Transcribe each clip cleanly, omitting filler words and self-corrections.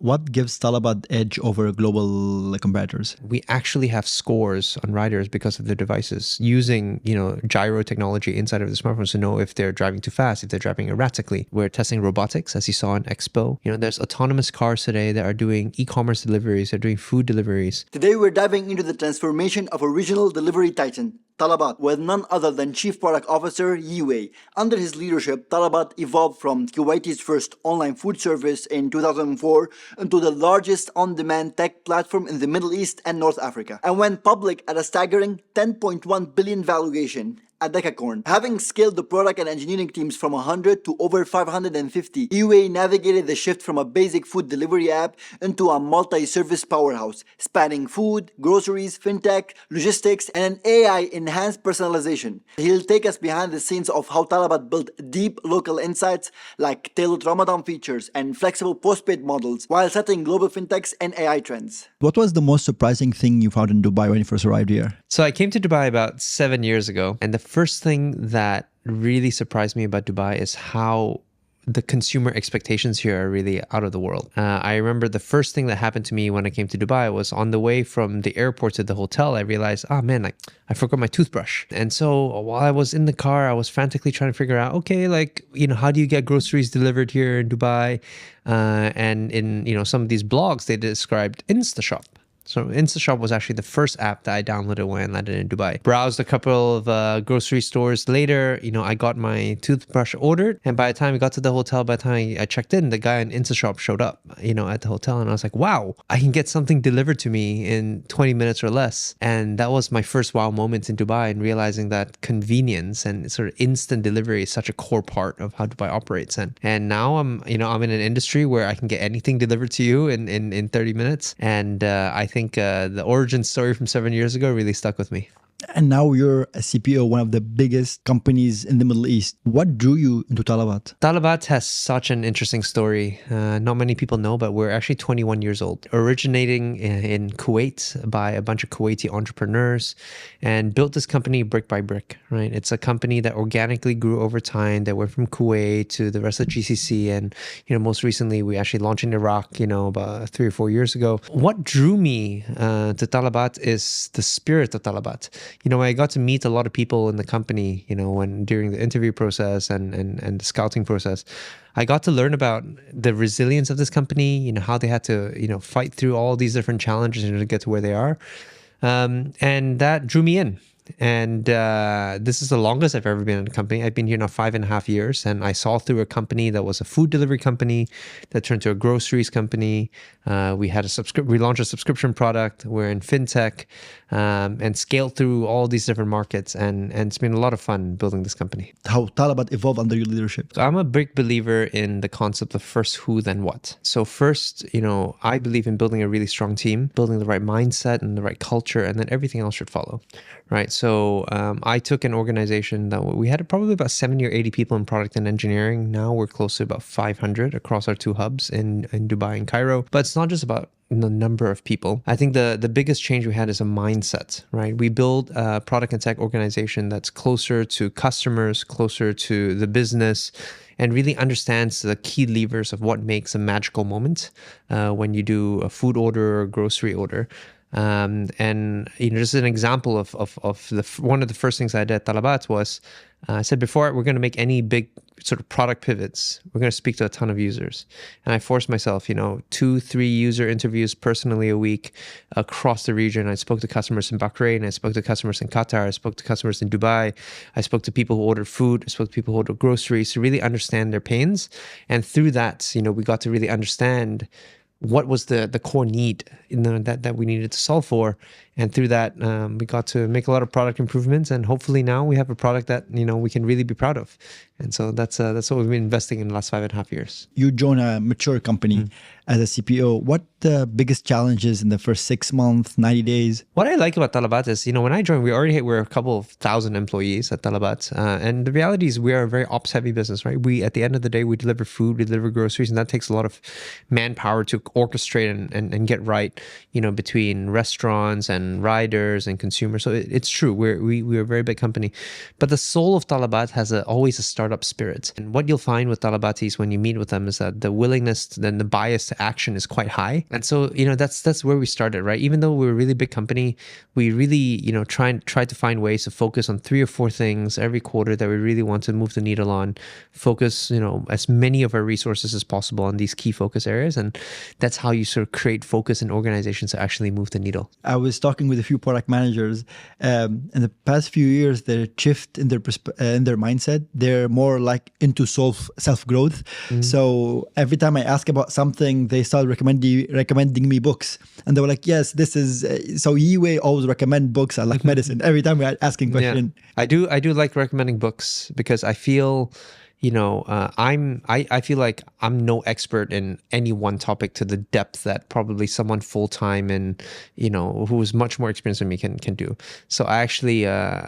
What gives Talabat edge over global competitors? We actually have scores on riders because of their devices using, gyro technology inside of the smartphones to know if they're driving too fast, if they're driving erratically. We're testing robotics, as you saw in Expo. There's autonomous cars today that are doing e-commerce deliveries, they're doing food deliveries. Today we're diving into the transformation of a regional delivery titan, Talabat, with none other than Chief Product Officer Yi-Wei. Under his leadership, Talabat evolved from Kuwaiti's first online food service in 2004 into the largest on-demand tech platform in the Middle East and North Africa, and went public at a staggering 10.1 billion valuation. A decacorn. Having scaled the product and engineering teams from 100 to over 550, Yi-Wei navigated the shift from a basic food delivery app into a multi-service powerhouse, spanning food, groceries, fintech, logistics, and an AI-enhanced personalization. He'll take us behind the scenes of how Talabat built deep local insights like tailored Ramadan features and flexible postpaid models while setting global fintechs and AI trends. What was the most surprising thing you found in Dubai when you first arrived here? So I came to Dubai about 7 years ago, and the first thing that really surprised me about Dubai is how the consumer expectations here are really out of the world. I remember the first thing that happened to me when I came to Dubai was on the way from the airport to the hotel, I realized, oh man, I forgot my toothbrush. And so while I was in the car, I was frantically trying to figure out, okay, how do you get groceries delivered here in Dubai? And in, some of these blogs, they described InstaShop. So InstaShop was actually the first app that I downloaded when I landed in Dubai. Browsed a couple of grocery stores later, I got my toothbrush ordered. And by the time we got to the hotel, by the time I checked in, the guy in InstaShop showed up, at the hotel. And I was like, wow, I can get something delivered to me in 20 minutes or less. And that was my first wow moment in Dubai, and realizing that convenience and sort of instant delivery is such a core part of how Dubai operates. And now I'm in an industry where I can get anything delivered to you in 30 minutes. And I think the origin story from 7 years ago really stuck with me. And now you're a CPO, one of the biggest companies in the Middle East. What drew you into Talabat? Talabat has such an interesting story. Not many people know, but we're actually 21 years old. Originating in Kuwait by a bunch of Kuwaiti entrepreneurs, and built this company brick by brick, right? It's a company that organically grew over time, that went from Kuwait to the rest of GCC. And, most recently we actually launched in Iraq, about 3 or 4 years ago. What drew me to Talabat is the spirit of Talabat. I got to meet a lot of people in the company, when during the interview process and the scouting process. I got to learn about the resilience of this company, how they had to, fight through all these different challenges to get to where they are. And that drew me in. And this is the longest I've ever been in a company. I've been here now 5.5 years, and I saw through a company that was a food delivery company that turned to a groceries company. We launched a subscription product. We're in fintech, and scaled through all these different markets. And it's been a lot of fun building this company. How Talabat evolved under your leadership? So I'm a big believer in the concept of first who, then what. So first, I believe in building a really strong team, building the right mindset and the right culture, and then everything else should follow, right? So I took an organization that we had probably about 70 or 80 people in product and engineering. Now we're close to about 500 across our 2 hubs in Dubai and Cairo. But it's not just about the number of people. I think the biggest change we had is a mindset, right? We build a product and tech organization that's closer to customers, closer to the business, and really understands the key levers of what makes a magical moment when you do a food order or a grocery order. And just an example of one of the first things I did at Talabat was I said before we're going to make any big sort of product pivots, we're going to speak to a ton of users. And I forced myself, 2-3 user interviews personally a week across the region. I spoke to customers in Bahrain, I spoke to customers in Qatar, I spoke to customers in Dubai, I spoke to people who ordered food, I spoke to people who ordered groceries to really understand their pains. And through that, we got to really understand what was the core need that we needed to solve for. And through that, we got to make a lot of product improvements. And hopefully now we have a product that, we can really be proud of. And so that's what we've been investing in the last 5.5 years. You join a mature company as a CPO. What the biggest challenges in the first 6 months, 90 days? What I like about Talabat is, when I joined, we're a couple of thousand employees at Talabat. And the reality is we are a very ops heavy business, right? At the end of the day, we deliver food, we deliver groceries, and that takes a lot of manpower to orchestrate and get right, between restaurants and riders and consumers. So it's true. We're a very big company, but the soul of Talabat has always a startup spirit. And what you'll find with Talabatis when you meet with them is that the willingness, then the bias to action is quite high. And so, that's where we started, right? Even though we're a really big company, we really, try to find ways to focus on 3 or 4 things every quarter that we really want to move the needle on, focus, as many of our resources as possible on these key focus areas. And that's how you sort of create focus in organizations to actually move the needle. I was talking with a few product managers. In the past few years, their shift in their mindset, they're more like into self growth. So every time I ask about something, they start recommending me books, and they were like, "Yes, this is." So Yi-Wei always recommend books. I like medicine. Every time we're asking question, I do like recommending books because I feel. I feel like I'm no expert in any one topic to the depth that probably someone full-time and, who's much more experienced than me can do. So I actually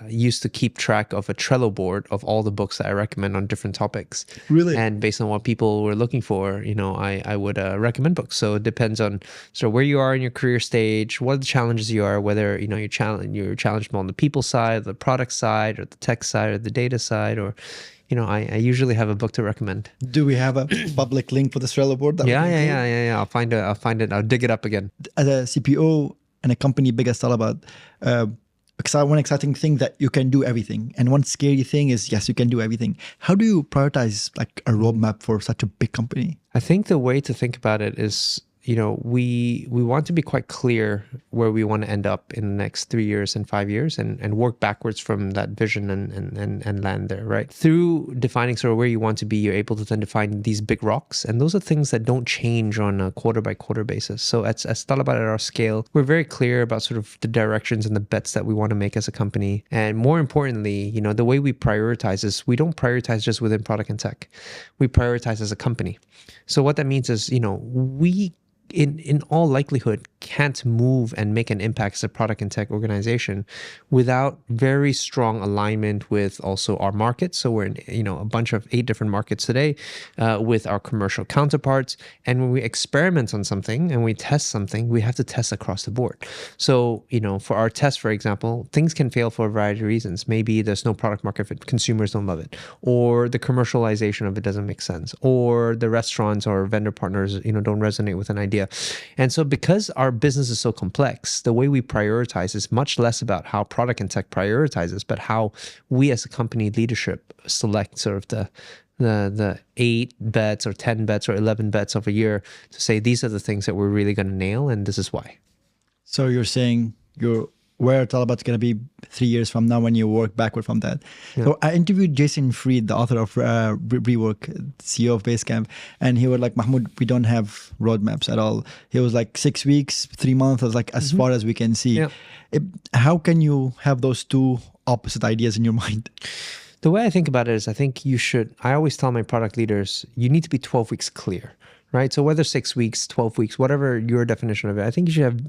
used to keep track of a Trello board of all the books that I recommend on different topics. Really? And based on what people were looking for, I would recommend books. So it depends on where you are in your career stage, what the challenges you are, whether, you're challenged more on the people side, the product side, or the tech side, or the data side, or I usually have a book to recommend. Do we have a public link for the Trello board? Yeah. I'll find it. I'll dig it up again. As a CPO and a company big as Talabat, one exciting thing that you can do everything, and one scary thing is yes, you can do everything. How do you prioritize like a roadmap for such a big company? I think the way to think about it is, we want to be quite clear where we want to end up in the next 3 years and 5 years, and work backwards from that vision and land there, right? Through defining sort of where you want to be, you're able to then define these big rocks. And those are things that don't change on a quarter by quarter basis. So as Talabat at our scale, we're very clear about sort of the directions and the bets that we want to make as a company. And more importantly, the way we prioritize is we don't prioritize just within product and tech. We prioritize as a company. So what that means is, we in all likelihood can't move and make an impact as a product and tech organization without very strong alignment with also our market. So we're in a bunch of 8 different markets today with our commercial counterparts. And when we experiment on something and we test something, we have to test across the board. So for our test, for example, things can fail for a variety of reasons. Maybe there's no product market fit, consumers don't love it, or the commercialization of it doesn't make sense, or the restaurants or vendor partners don't resonate with an idea. And so because our business is so complex, the way we prioritize is much less about how product and tech prioritizes, but how we as a company leadership select sort of the 8 bets or 10 bets or 11 bets of a year to say these are the things that we're really going to nail, and this is why. So you're saying where Talabat's going to be 3 years from now when you work backward from that. Yeah. So I interviewed Jason Fried, the author of Rework, CEO of Basecamp, and he was like, Mahmoud, we don't have roadmaps at all. He was like 6 weeks, 3 months, was like as far as we can see. Yeah. How can you have those two opposite ideas in your mind? The way I think about it is I always tell my product leaders, you need to be 12 weeks clear. Right. So whether 6 weeks, 12 weeks, whatever your definition of it, I think you should have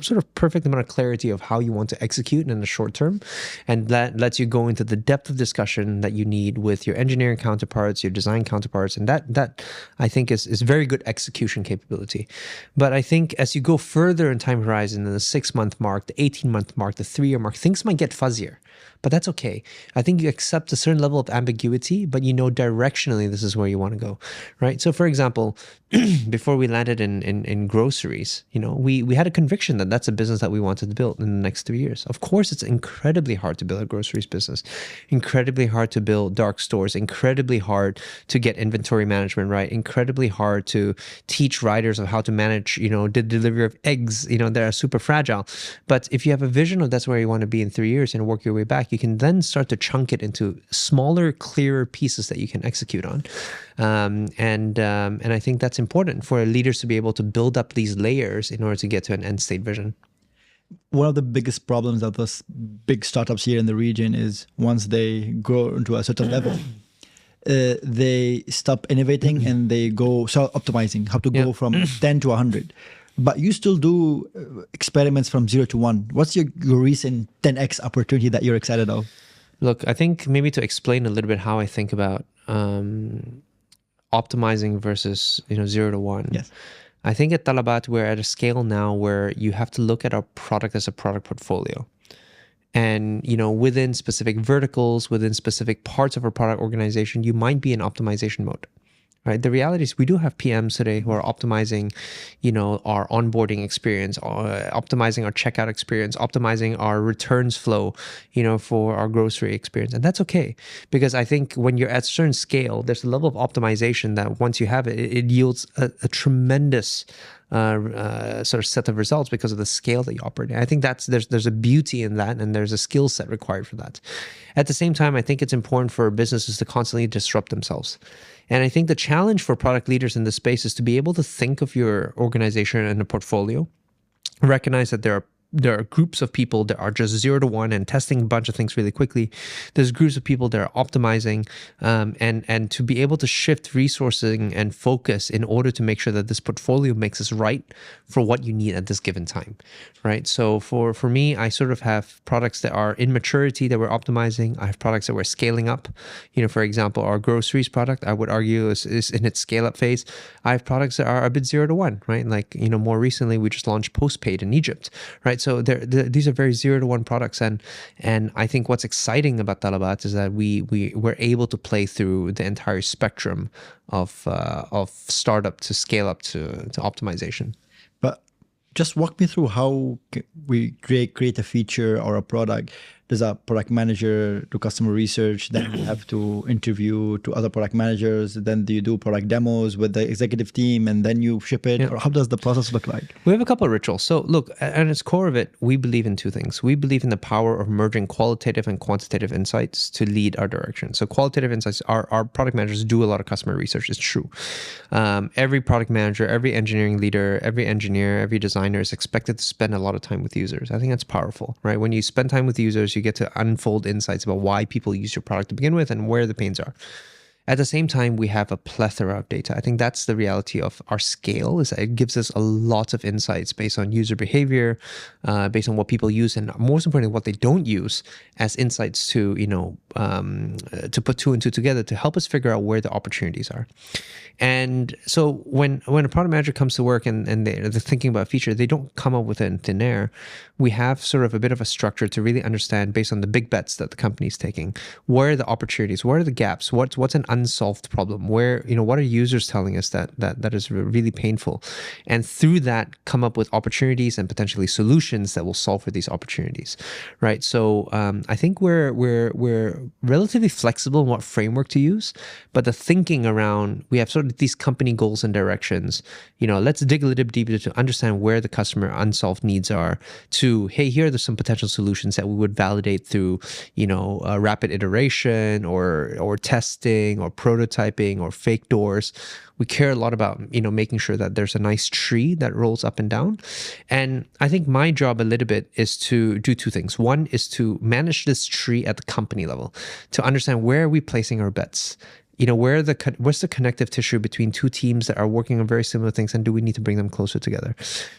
sort of perfect amount of clarity of how you want to execute in the short term. And that lets you go into the depth of discussion that you need with your engineering counterparts, your design counterparts. And that I think is very good execution capability. But I think as you go further in time horizon, in the 6-month mark, the 18-month mark, the 3-year mark, things might get fuzzier. But that's okay. I think you accept a certain level of ambiguity, but directionally this is where you want to go, right? So for example, before we landed in groceries, we had a conviction that that's a business that we wanted to build in the next 3 years. Of course, it's incredibly hard to build a groceries business, incredibly hard to build dark stores, incredibly hard to get inventory management right, incredibly hard to teach riders of how to manage, the delivery of eggs, that are super fragile. But if you have a vision of that's where you want to be in 3 years and work your way back, you can then start to chunk it into smaller, clearer pieces that you can execute on. And I think that's important for leaders to be able to build up these layers in order to get to an end state vision. One of the biggest problems of those big startups here in the region is once they grow into a certain level, they stop innovating and they go optimizing how to go from 10 to 100. But you still do experiments from 0 to 1. What's your recent 10x opportunity that you're excited of? Look, I think maybe to explain a little bit how I think about optimizing versus 0 to 1. Yes. I think at Talabat, we're at a scale now where you have to look at our product as a product portfolio. And, within specific verticals, within specific parts of our product organization, you might be in optimization mode. Right. The reality is we do have PMs today who are optimizing, our onboarding experience, optimizing our checkout experience, optimizing our returns flow, for our grocery experience. And that's okay. Because I think when you're at a certain scale, there's a level of optimization that once you have it, it yields a tremendous sort of set of results because of the scale that you operate in. I think there's a beauty in that, and there's a skill set required for that. At the same time, I think it's important for businesses to constantly disrupt themselves. And I think the challenge for product leaders in this space is to be able to think of your organization and a portfolio, recognize that there are groups of people that are just 0 to 1 and testing a bunch of things really quickly. There's groups of people that are optimizing, and to be able to shift resourcing and focus in order to make sure that this portfolio makes us right for what you need at this given time, right? So for me, I sort of have products that are in maturity that we're optimizing. I have products that we're scaling up. For example, our groceries product, I would argue is in its scale up phase. I have products that are a bit 0 to 1, right? Like, more recently we just launched postpaid in Egypt, right? So these are very 0 to 1 products, and I think what's exciting about Talabat is that we're able to play through the entire spectrum of startup to scale up to optimization. But just walk me through how we create a feature or a product. Does a product manager do customer research? Then you have to interview to other product managers. Then do you do product demos with the executive team, and then you ship it? Yeah. Or how does the process look like? We have a couple of rituals. So look, at its core of it, we believe in two things. We believe in the power of merging qualitative and quantitative insights to lead our direction. So qualitative insights, our product managers do a lot of customer research. It's true. Every product manager, every engineering leader, every engineer, every designer is expected to spend a lot of time with users. I think that's powerful, right? When you spend time with users, you get to unfold insights about why people use your product to begin with and where the pains are. At the same time, we have a plethora of data. I think that's the reality of our scale, is that it gives us a lot of insights based on user behavior, based on what people use, and most importantly, what they don't use as insights to, to put 2 and 2 together to help us figure out where the opportunities are. And so when a product manager comes to work and they're thinking about a feature, they don't come up with it in thin air. We have sort of a bit of a structure to really understand, based on the big bets that the company is taking, where are the opportunities, where are the gaps, what's an unsolved problem, where, what are users telling us that is really painful, and through that come up with opportunities and potentially solutions that will solve for these opportunities, right? So I think we're relatively flexible in what framework to use, but the thinking around, we have sort of these company goals and directions. Let's dig a little bit deeper to understand where the customer unsolved needs are, to, hey, here are some potential solutions that we would validate through, rapid iteration or testing or prototyping or fake doors. We care a lot about, making sure that there's a nice tree that rolls up and down. And I think my job a little bit is to do two things. One is to manage this tree at the company level, to understand where are we placing our bets. What's the connective tissue between two teams that are working on very similar things, and do we need to bring them closer together?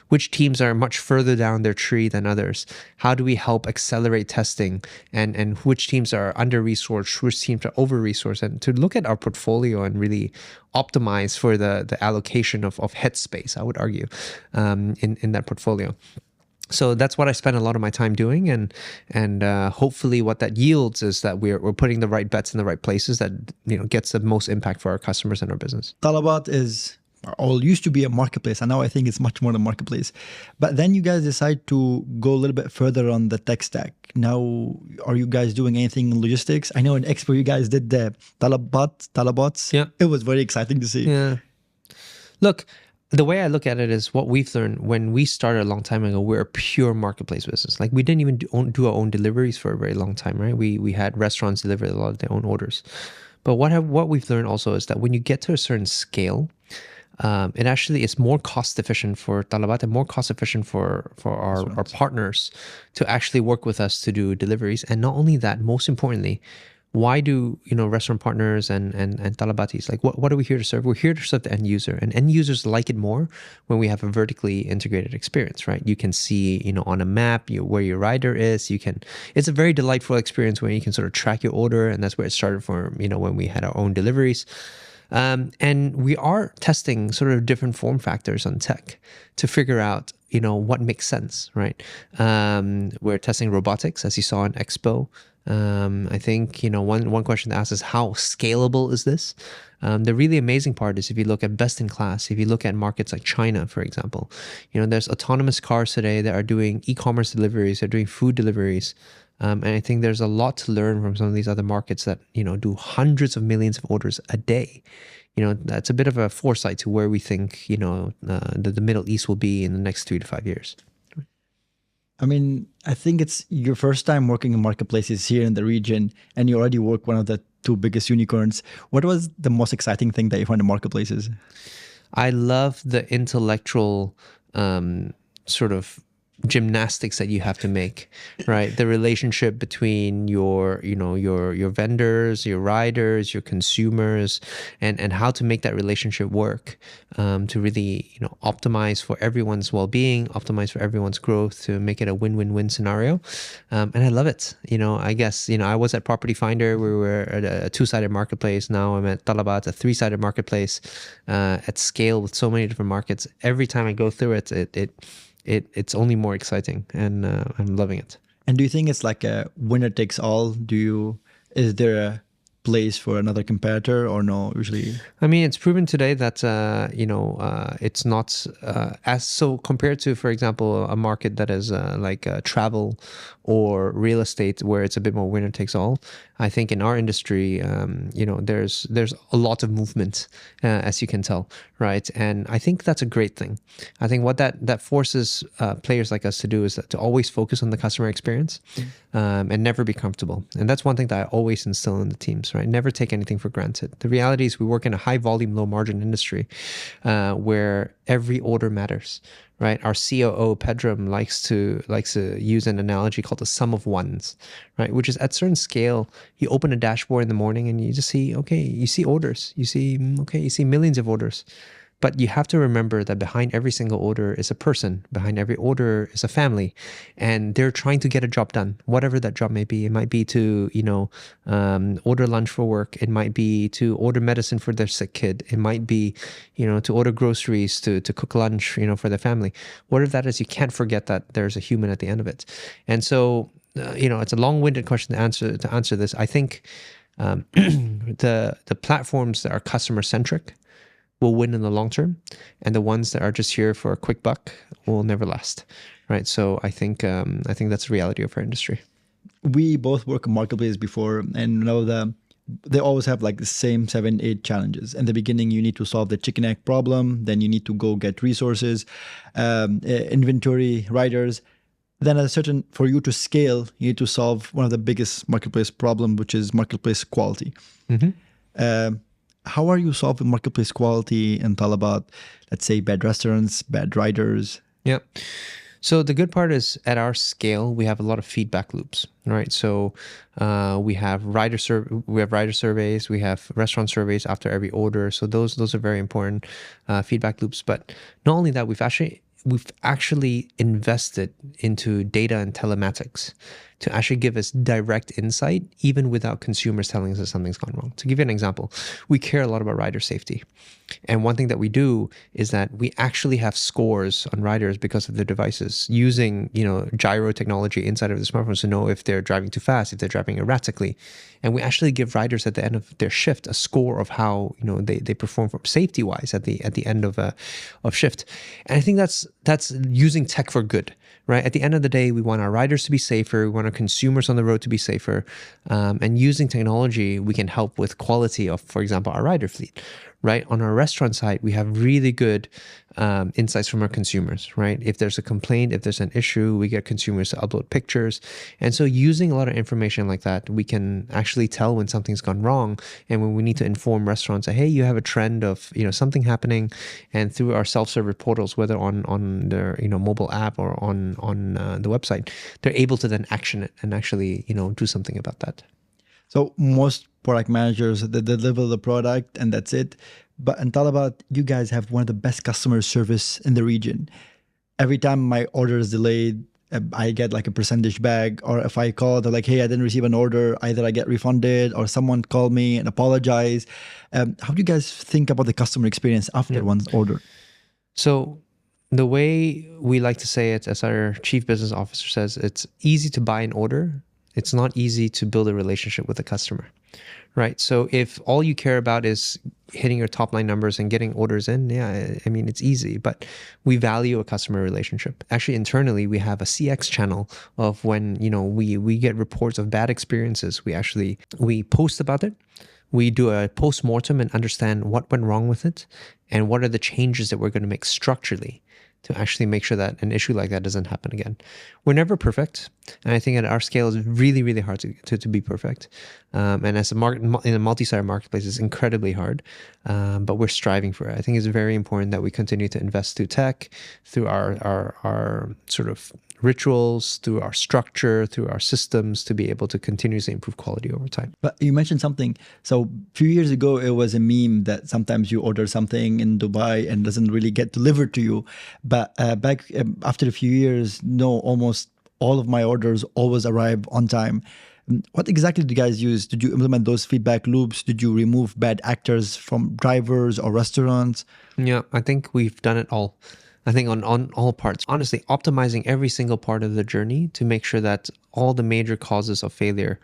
Which teams are much further down their tree than others? How do we help accelerate testing? And which teams are under-resourced, which teams are over-resourced? And to look at our portfolio and really optimize for the allocation of headspace, I would argue, in that portfolio. So that's what I spend a lot of my time doing, and hopefully what that yields is that we're putting the right bets in the right places that gets the most impact for our customers and our business. Talabat used to be a marketplace, and now I think it's much more than a marketplace. But then you guys decide to go a little bit further on the tech stack. Now, are you guys doing anything in logistics? I know in Expo you guys did the Talabats. Yeah, it was very exciting to see. Yeah, look. The way I look at it is what we've learned when we started a long time ago, we're a pure marketplace business. Like, we didn't even do our own deliveries for a very long time, right? We had restaurants deliver a lot of their own orders. But what we've learned also is that when you get to a certain scale, it actually is more cost efficient for Talabat and more cost efficient for our partners to actually work with us to do deliveries. And not only that, most importantly, why do restaurant partners and Talabatis, like, what are we here to serve? We're here to serve the end user, and end users like it more when we have a vertically integrated experience, right? You can see on a map where your rider is. It's a very delightful experience where you can sort of track your order, and that's where it started for when we had our own deliveries. And we are testing sort of different form factors on tech to figure out, what makes sense, right? We're testing robotics, as you saw in Expo. I think, one question to ask is, how scalable is this? The really amazing part is, if you look at best in class, if you look at markets like China, for example, there's autonomous cars today that are doing e-commerce deliveries, they're doing food deliveries. And I think there's a lot to learn from some of these other markets that, do hundreds of millions of orders a day. That's a bit of a foresight to where we think, the Middle East will be in the next 3 to 5 years. I mean, I think it's your first time working in marketplaces here in the region, and you already work one of the two biggest unicorns. What was the most exciting thing that you found in marketplaces? I love the intellectual sort of gymnastics that you have to make, right? The relationship between your vendors, your riders, your consumers, and how to make that relationship work, to really, optimize for everyone's well-being, optimize for everyone's growth, to make it a win-win-win scenario. And I love it. I guess, I was at Property Finder, we were at a two-sided marketplace. Now I'm at Talabat, a three-sided marketplace, at scale with so many different markets. Every time I go through it's only more exciting, and I'm loving it. And do you think it's like a winner takes all? Is there a place for another competitor, or no, usually? I mean, it's proven today that, it's not as so compared to, for example, a market that is like travel or real estate, where it's a bit more winner takes all. I think in our industry, there's a lot of movement, as you can tell, right? And I think that's a great thing. I think what that forces players like us to do is to always focus on the customer experience, and never be comfortable. And that's one thing that I always instill in the teams, right? Never take anything for granted. The reality is we work in a high volume, low margin industry, where every order matters. Right, our COO Pedram likes to use an analogy called the sum of ones, right? Which is, at certain scale, you open a dashboard in the morning and you just see, okay, you see orders, you see millions of orders. But you have to remember that behind every single order is a person. Behind every order is a family, and they're trying to get a job done, whatever that job may be. It might be to, order lunch for work. It might be to order medicine for their sick kid. It might be, to order groceries, to cook lunch, for their family. Whatever that is, you can't forget that there's a human at the end of it. And so, it's a long-winded question to answer this. I think the platforms that are customer-centric will win in the long term, and the ones that are just here for a quick buck will never last, right? So I think that's the reality of our industry. We both work in marketplace before, and they always have like the same 7-8 challenges. In the beginning, you need to solve the chicken egg problem. Then you need to go get resources, inventory, riders. Then for you to scale, you need to solve one of the biggest marketplace problem, which is marketplace quality. Mm-hmm. How are you solving marketplace quality in Talabat? Let's say bad restaurants, bad riders. Yeah. So the good part is, at our scale, we have a lot of feedback loops, right? So we have rider surveys, we have restaurant surveys after every order. So those are very important feedback loops. But not only that, we've actually invested into data and telematics to actually give us direct insight, even without consumers telling us that something's gone wrong. To give you an example, we care a lot about rider safety. And one thing that we do is that we actually have scores on riders because of their devices, using, gyro technology inside of the smartphones to know if they're driving too fast, if they're driving erratically. And we actually give riders at the end of their shift a score of how, they perform from safety-wise at the end of shift. And I think that's using tech for good. Right. At the end of the day, we want our riders to be safer. We want our consumers on the road to be safer. And using technology, we can help with quality of, for example, our rider fleet. Right. On our restaurant side, we have really good insights from our consumers. Right. If there's a complaint, if there's an issue, we get consumers to upload pictures. And so using a lot of information like that, we can actually tell when something's gone wrong, and when we need to inform restaurants that, hey, you have a trend of, something happening. And through our self-service portals, whether on their, mobile app or on the website, they're able to then action it and actually, do something about that. So most product managers, they deliver the product and that's it. But in Talabat, you guys have one of the best customer service in the region. Every time my order is delayed, I get like a percentage back, or if I call, they're like, hey, I didn't receive an order, either I get refunded or someone call me and apologize. How do you guys think about the customer experience after one's order? So the way we like to say it, as our chief business officer says, it's easy to buy an order. It's not easy to build a relationship with a customer, right? So if all you care about is hitting your top line numbers and getting orders in, yeah, I mean, it's easy, but we value a customer relationship. Actually, internally, we have a CX channel of when, we get reports of bad experiences. We post about it. We do a post-mortem and understand what went wrong with it and what are the changes that we're going to make structurally to actually make sure that an issue like that doesn't happen again. We're never perfect. And I think at our scale, it's really, really hard to be perfect. And as a market in a multi-sided marketplace, it's incredibly hard. But we're striving for it. I think it's very important that we continue to invest through tech, through our sort of rituals, through our structure, through our systems to be able to continuously improve quality over time. But you mentioned something. So a few years ago, it was a meme that sometimes you order something in Dubai and doesn't really get delivered to you. But back after a few years, no, almost all of my orders always arrive on time. What exactly did you guys use? Did you implement those feedback loops? Did you remove bad actors from drivers or restaurants? Yeah, I think we've done it all. I think on all parts, honestly, optimizing every single part of the journey to make sure that all the major causes of failure,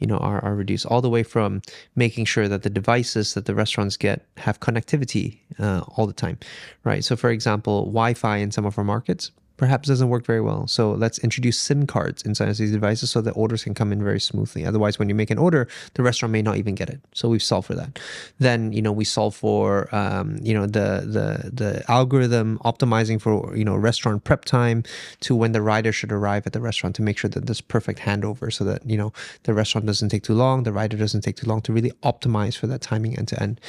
are reduced, all the way from making sure that the devices that the restaurants get have connectivity all the time, right? So for example, Wi-Fi in some of our markets perhaps doesn't work very well. So let's introduce SIM cards inside of these devices so that orders can come in very smoothly. Otherwise, when you make an order, the restaurant may not even get it. So we've solved for that. Then, we solve for, the algorithm optimizing for, restaurant prep time to when the rider should arrive at the restaurant to make sure that there's perfect handover so that, the restaurant doesn't take too long, the rider doesn't take too long, to really optimize for that timing end to end.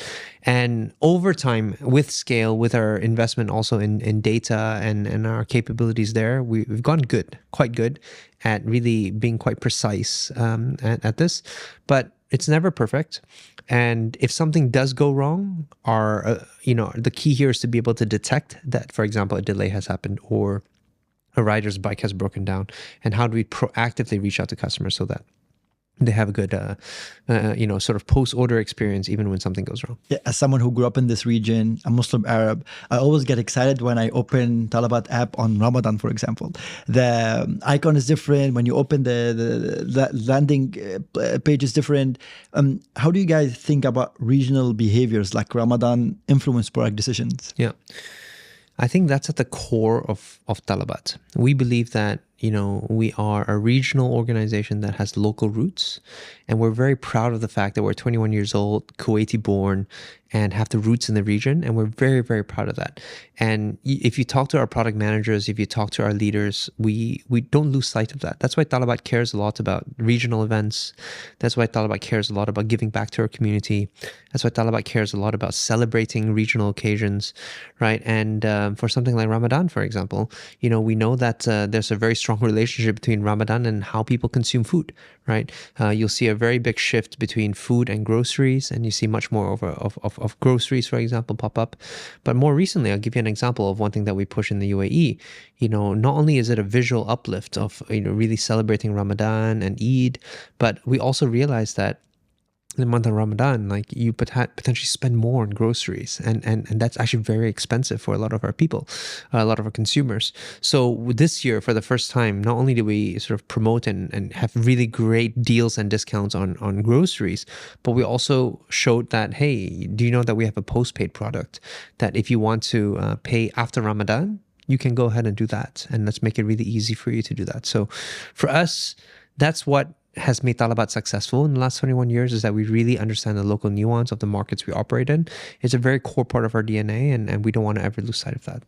And over time, with scale, with our investment also in data and our capabilities there, we've gone quite good at really being quite precise at this, but it's never perfect. And if something does go wrong, the key here is to be able to detect that, for example, a delay has happened or a rider's bike has broken down, and how do we proactively reach out to customers so that they have a good, sort of post-order experience even when something goes wrong. Yeah, as someone who grew up in this region, a Muslim Arab, I always get excited when I open Talabat app on Ramadan, for example. The icon is different. When you open the landing page is different. How do you guys think about regional behaviors like Ramadan influence product decisions? Yeah. I think that's at the core of Talabat. We believe that, we are a regional organization that has local roots, and we're very proud of the fact that we're 21 years old, Kuwaiti born, and have the roots in the region, and we're very, very proud of that. And if you talk to our product managers, if you talk to our leaders, we don't lose sight of that. That's why Talabat cares a lot about regional events. That's why Talabat cares a lot about giving back to our community. That's why Talabat cares a lot about celebrating regional occasions, right? And for something like Ramadan, for example, we know that there's a very strong relationship between Ramadan and how people consume food, right? You'll see a very big shift between food and groceries, and you see much more of groceries, for example, pop up. But more recently, I'll give you an example of one thing that we push in the UAE. Not only is it a visual uplift of really celebrating Ramadan and Eid, but we also realize that in the month of Ramadan, like you potentially spend more on groceries, and that's actually very expensive for a lot of our people, a lot of our consumers. So this year, for the first time, not only do we sort of promote and have really great deals and discounts on groceries, but we also showed that, hey, do you know that we have a postpaid product that if you want to pay after Ramadan, you can go ahead and do that, and let's make it really easy for you to do that. So for us, that's what has made Talabat successful in the last 21 years, is that we really understand the local nuance of the markets we operate in. It's a very core part of our DNA, and we don't want to ever lose sight of that.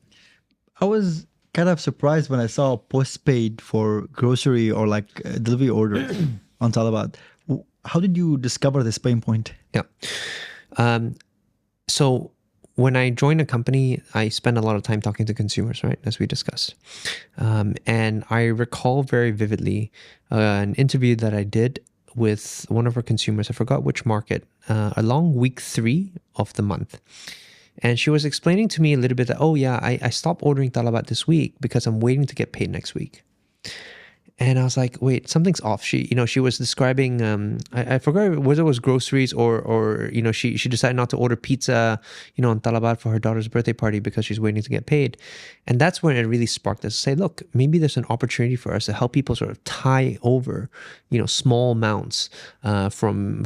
I was kind of surprised when I saw postpaid for grocery or like delivery orders on Talabat. How did you discover this pain point? Yeah. So when I joined a company, I spend a lot of time talking to consumers, right, as we discussed. And I recall very vividly an interview that I did with one of our consumers. I forgot which market, along week 3 of the month. And she was explaining to me a little bit that, oh yeah, I stopped ordering Talabat this week because I'm waiting to get paid next week. And I was like, wait, something's off. She was describing, I forgot whether it was groceries or she decided not to order pizza, on Talabat for her daughter's birthday party because she's waiting to get paid. And that's when it really sparked us to say, look, maybe there's an opportunity for us to help people sort of tie over, small amounts from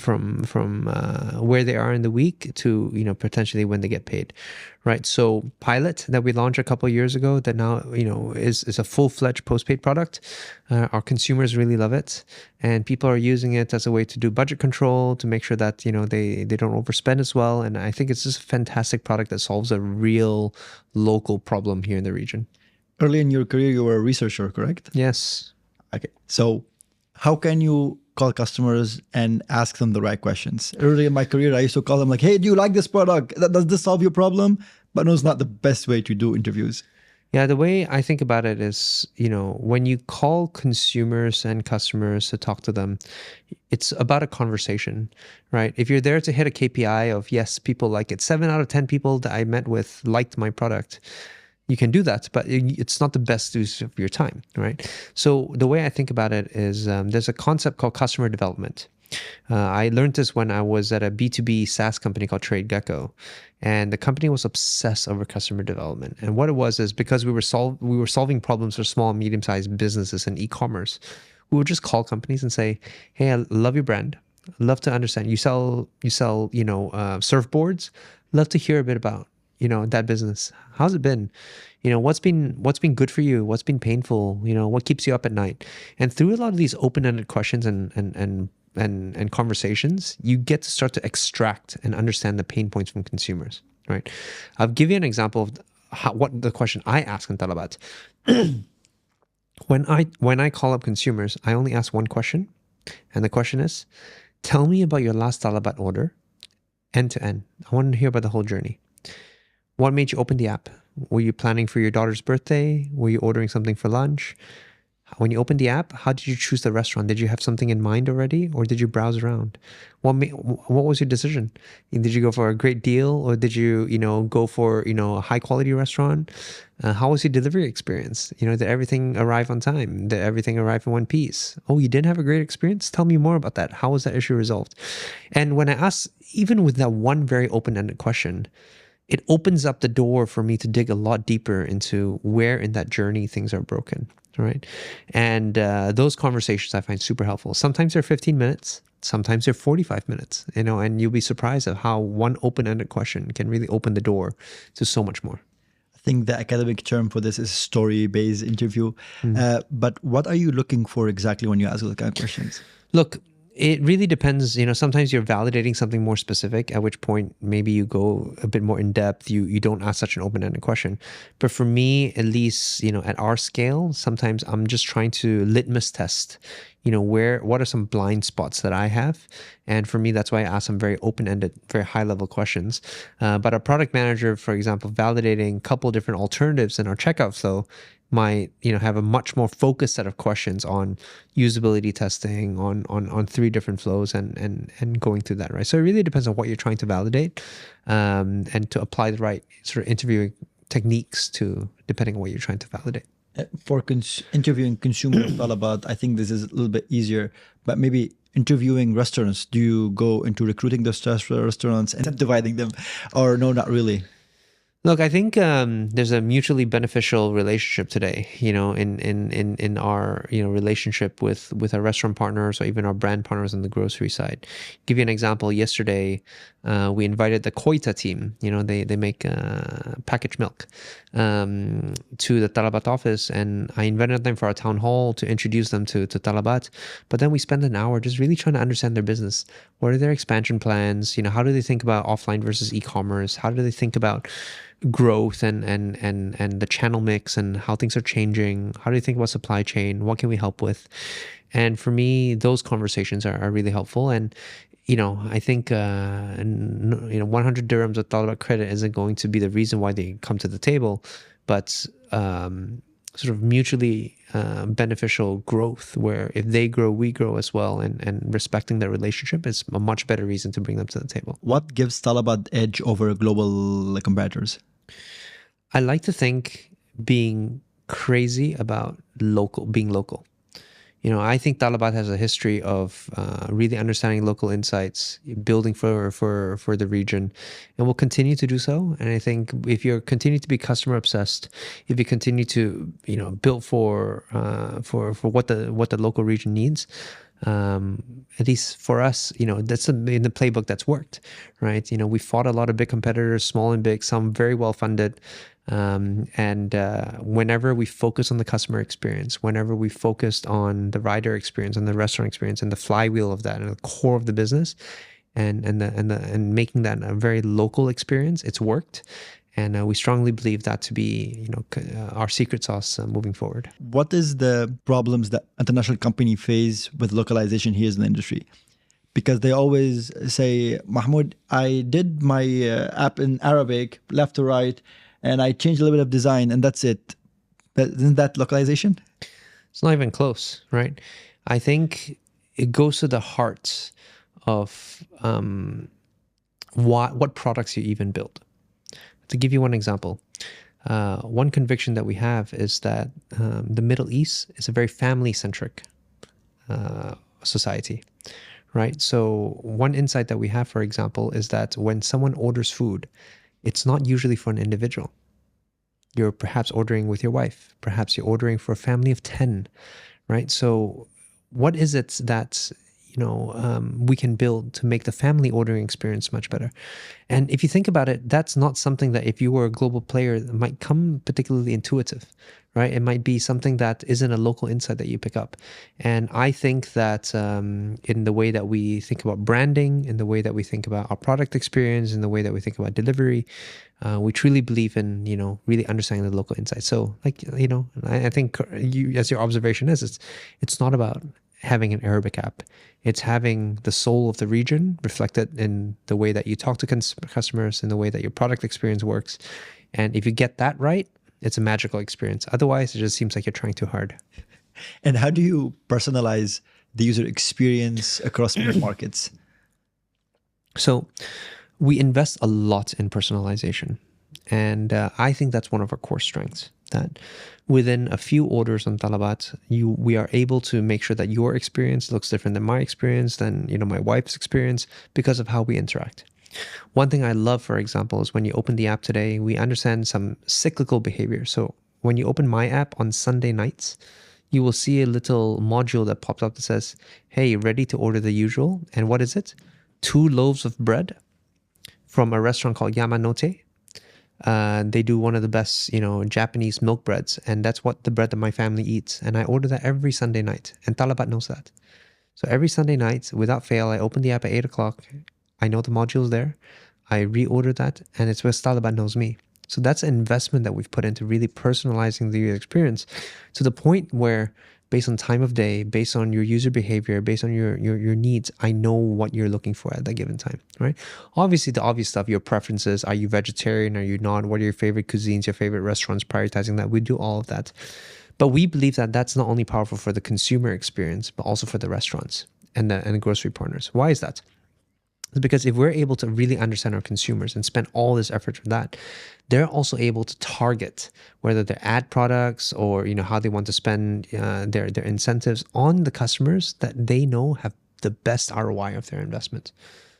where they are in the week to, potentially when they get paid. Right. So Pilot that we launched a couple of years ago that now, is a full-fledged postpaid product. Our consumers really love it. And people are using it as a way to do budget control, to make sure that, they don't overspend as well. And I think it's just a fantastic product that solves a real local problem here in the region. Early in your career, you were a researcher, correct? Yes. Okay. So how can you call customers and ask them the right questions? Early in my career, I used to call them like, hey, do you like this product? Does this solve your problem? But no, it's not the best way to do interviews. Yeah, the way I think about it is, when you call consumers and customers to talk to them, it's about a conversation, right? If you're there to hit a KPI of, yes, people like it, 7 out of 10 people that I met with liked my product, you can do that, but it's not the best use of your time, right? So the way I think about it is there's a concept called customer development. I learned this when I was at a B2B SaaS company called TradeGecko, and the company was obsessed over customer development. And what it was is because we were solving problems for small and medium-sized businesses and e-commerce, we would just call companies and say, "Hey, I love your brand. Love to understand. You sell surfboards. Love to hear a bit about that business. How's it been? What's been good for you? What's been painful? What keeps you up at night?" And through a lot of these open-ended questions and conversations, you get to start to extract and understand the pain points from consumers, right? I'll give you an example of what the question I ask in Talabat. When I call up consumers, I only ask one question, and the question is, tell me about your last Talabat order, end to end. I want to hear about the whole journey. What made you open the app? Were you planning for your daughter's birthday? Were you ordering something for lunch? When you opened the app, how did you choose the restaurant? Did you have something in mind already, or did you browse around? What was your decision? Did you go for a great deal, or did you go for a high quality restaurant? How was your delivery experience? Did everything arrive on time? Did everything arrive in one piece? Oh, you didn't have a great experience? Tell me more about that. How was that issue resolved? And when I ask, even with that one very open-ended question, it opens up the door for me to dig a lot deeper into where in that journey things are broken, right? And those conversations I find super helpful. Sometimes they're 15 minutes, sometimes they're 45 minutes, and you'll be surprised at how one open-ended question can really open the door to so much more. I think the academic term for this is story-based interview. But what are you looking for exactly when you ask those kind of questions? Look, it really depends. Sometimes you're validating something more specific, at which point maybe you go a bit more in depth. You don't ask such an open-ended question. But for me, at least, at our scale, sometimes I'm just trying to litmus test, what are some blind spots that I have? And for me, that's why I ask some very open-ended, very high-level questions. But a product manager, for example, validating a couple different alternatives in our checkout flow might have a much more focused set of questions on usability testing on 3 different flows and going through that, right? So it really depends on what you're trying to validate, and to apply the right sort of interviewing techniques to depending on what you're trying to validate. For interviewing consumer Talabat, I think this is a little bit easier, but maybe interviewing restaurants, do you go into recruiting those restaurants and dividing them, or no, not really? Look, I think there's a mutually beneficial relationship today, in our relationship with our restaurant partners or even our brand partners on the grocery side. Give you an example. Yesterday, we invited the Koita team. They make packaged milk to the Talabat office, and I invited them for a town hall to introduce them to Talabat. But then we spent an hour just really trying to understand their business. What are their expansion plans? How do they think about offline versus e-commerce? How do they think about growth and the channel mix and how things are changing? How do you think about supply chain? What can we help with? And for me, those conversations are really helpful. And I think 100 dirhams of Talabat credit isn't going to be the reason why they come to the table, but sort of mutually beneficial growth, where if they grow, we grow as well, and respecting their relationship is a much better reason to bring them to the table. What gives Talabat edge over global competitors? I like to think being crazy about being local. You know, I think Talabat has a history of really understanding local insights, building for the region, and will continue to do so. And I think if you continue to be customer obsessed, if you continue to build for what the local region needs, at least for us, that's in the playbook that's worked, right? We fought a lot of big competitors, small and big, some very well funded. And whenever we focus on the customer experience, whenever we focused on the rider experience and the restaurant experience and the flywheel of that and the core of the business, and making that a very local experience, it's worked. And we strongly believe that to be, our secret sauce moving forward. What is the problems that international company face with localization here in the industry? Because they always say, Mahmoud, I did my app in Arabic, left to right, and I changed a little bit of design, and that's it. But isn't that localization? It's not even close, right? I think it goes to the heart of what products you even build. To give you one example, one conviction that we have is that the Middle East is a very family-centric society, right? So one insight that we have, for example, is that when someone orders food, it's not usually for an individual. You're perhaps ordering with your wife. Perhaps you're ordering for a family of 10, right? So what is it that we can build to make the family ordering experience much better? And if you think about it, that's not something that if you were a global player might come particularly intuitive, right? It might be something that isn't a local insight that you pick up. And I think that in the way that we think about branding, in the way that we think about our product experience, in the way that we think about delivery, we truly believe in, really understanding the local insight. So I think as your observation is, it's not about having an Arabic app. It's having the soul of the region reflected in the way that you talk to customers, in the way that your product experience works. And if you get that right, it's a magical experience. Otherwise, it just seems like you're trying too hard. And how do you personalize the user experience across markets? So we invest a lot in personalization. And I think that's one of our core strengths, that within a few orders on Talabat, we are able to make sure that your experience looks different than my experience, than my wife's experience, because of how we interact. One thing I love, for example, is when you open the app today, we understand some cyclical behavior. So when you open my app on Sunday nights, you will see a little module that pops up that says, hey, ready to order the usual. And what is it? 2 loaves of bread from a restaurant called Yamanote. They do one of the best, Japanese milk breads. And that's what the bread that my family eats. And I order that every Sunday night. And Talabat knows that. So every Sunday night, without fail, I open the app at 8 o'clock. I know the module's there. I reorder that. And it's where Talabat knows me. So that's an investment that we've put into really personalizing the user experience to the point where, based on time of day, based on your user behavior, based on your needs, I know what you're looking for at that given time, right? Obviously, the obvious stuff, your preferences. Are you vegetarian? Are you not? What are your favorite cuisines, your favorite restaurants? Prioritizing that. We do all of that. But we believe that that's not only powerful for the consumer experience, but also for the restaurants and the grocery partners. Why is that? It's because if we're able to really understand our consumers and spend all this effort for that, they're also able to target whether they're ad products or how they want to spend their incentives on the customers that they know have the best ROI of their investment.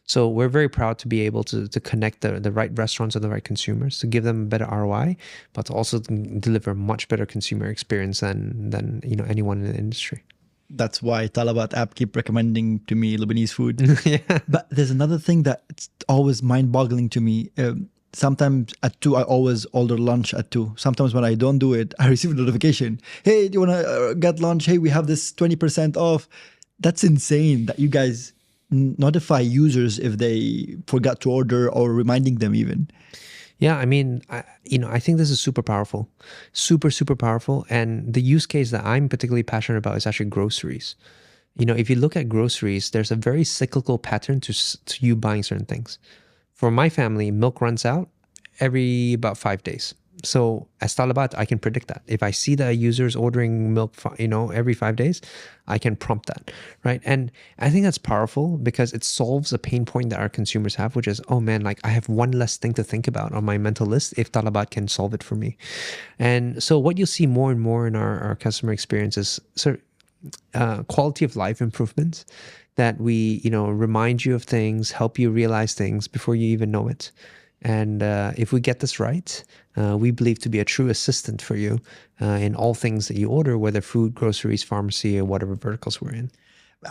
So we're very proud to be able to connect the right restaurants and the right consumers, to give them a better ROI, but to also deliver much better consumer experience than anyone in the industry. That's why Talabat app keep recommending to me Lebanese food. Yeah. But there's another thing that's always mind-boggling to me. Sometimes at 2, I always order lunch at 2. Sometimes when I don't do it, I receive a notification. Hey, do you want to get lunch? Hey, we have this 20% off. That's insane that you guys notify users if they forgot to order, or reminding them even. Yeah, I mean, I think this is super powerful, super, super powerful. And the use case that I'm particularly passionate about is actually groceries. If you look at groceries, there's a very cyclical pattern to you buying certain things. For my family, milk runs out every about 5 days. So as Talabat, I can predict that. If I see that a user is ordering milk, every 5 days, I can prompt that, right? And I think that's powerful because it solves a pain point that our consumers have, which is, oh man, like I have one less thing to think about on my mental list if Talabat can solve it for me. And so what you'll see more and more in our customer experience is sort of quality of life improvements that we, remind you of things, help you realize things before you even know it. And if we get this right, we believe to be a true assistant for you in all things that you order, whether food, groceries, pharmacy, or whatever verticals we're in.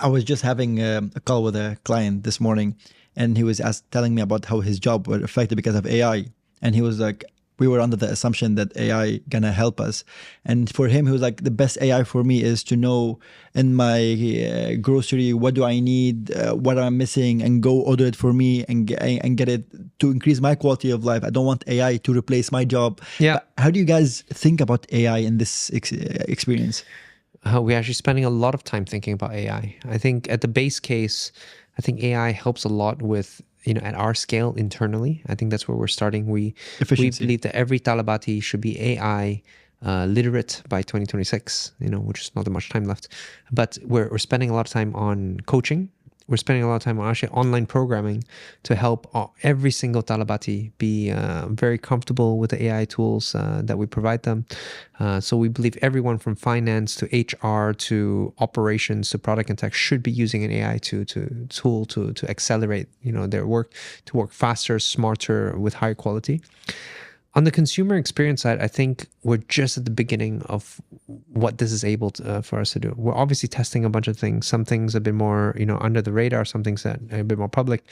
I was just having a call with a client this morning, and he was telling me about how his job was affected because of AI. And he was like, we were under the assumption that AI gonna help us. And for him, he was like, the best AI for me is to know in my grocery, what do I need, what I'm missing, and go order it for me and get it to increase my quality of life. I don't want AI to replace my job. Yeah. But how do you guys think about AI in this experience? We're actually spending a lot of time thinking about AI. I think at the base case, I think AI helps a lot with, at our scale internally. I think that's where we're starting. We believe that every Talabati should be AI literate by 2026, which is not that much time left. But we're spending a lot of time on coaching. We're spending a lot of time on actually online programming to help every single Talabati be very comfortable with the AI tools that we provide them. So we believe everyone from finance to HR to operations to product and tech should be using an AI tool to accelerate their work, to work faster, smarter, with higher quality. On the consumer experience side, I think we're just at the beginning of what this is able for us to do. We're obviously testing a bunch of things. Some things a bit more, under the radar. Some things that are a bit more public.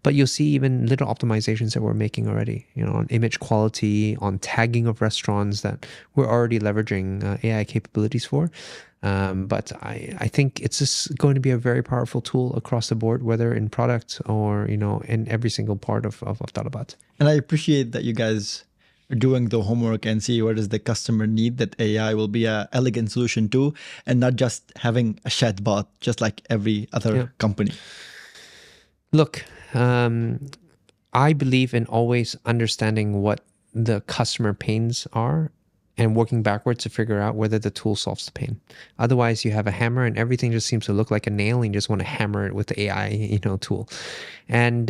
But you'll see even little optimizations that we're making already, on image quality, on tagging of restaurants that we're already leveraging AI capabilities for. But I think it's just going to be a very powerful tool across the board, whether in product or, in every single part of Talabat. And I appreciate that you guys doing the homework and see what does the customer need, that AI will be a elegant solution to, and not just having a chatbot just like every other company. Look, I believe in always understanding what the customer pains are and working backwards to figure out whether the tool solves the pain. Otherwise, you have a hammer and everything just seems to look like a nail and you just want to hammer it with the AI, tool. And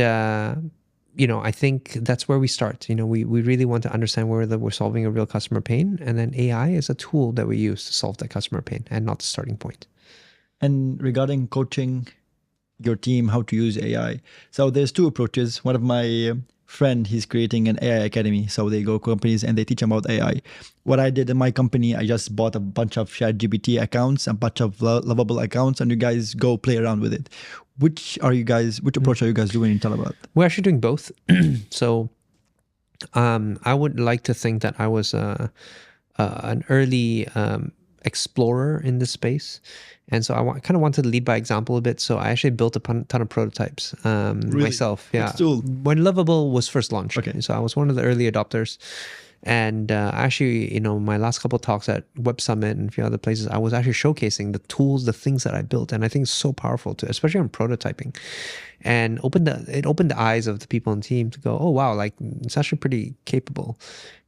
I think that's where we start. We really want to understand whether we're solving a real customer pain, and then AI is a tool that we use to solve that customer pain and not the starting point. And regarding coaching your team how to use AI, so there's two approaches. One of my friend, he's creating an AI academy. So they go companies and they teach them about AI. What I did in my company, I just bought a bunch of ChatGPT accounts, a bunch of lovable accounts, and you guys go play around with it. Which approach are you guys doing in Talabat? We're actually doing both. So I would like to think that I was an early explorer in this space. And so I kind of wanted to lead by example a bit. So I actually built a ton of prototypes myself. Yeah. When Lovable was first launched. Okay. So I was one of the early adopters. And actually, my last couple of talks at Web Summit and a few other places, I was actually showcasing the tools, the things that I built. And I think it's so powerful too, especially on prototyping. And it opened the eyes of the people on the team to go, oh, wow, like it's actually pretty capable.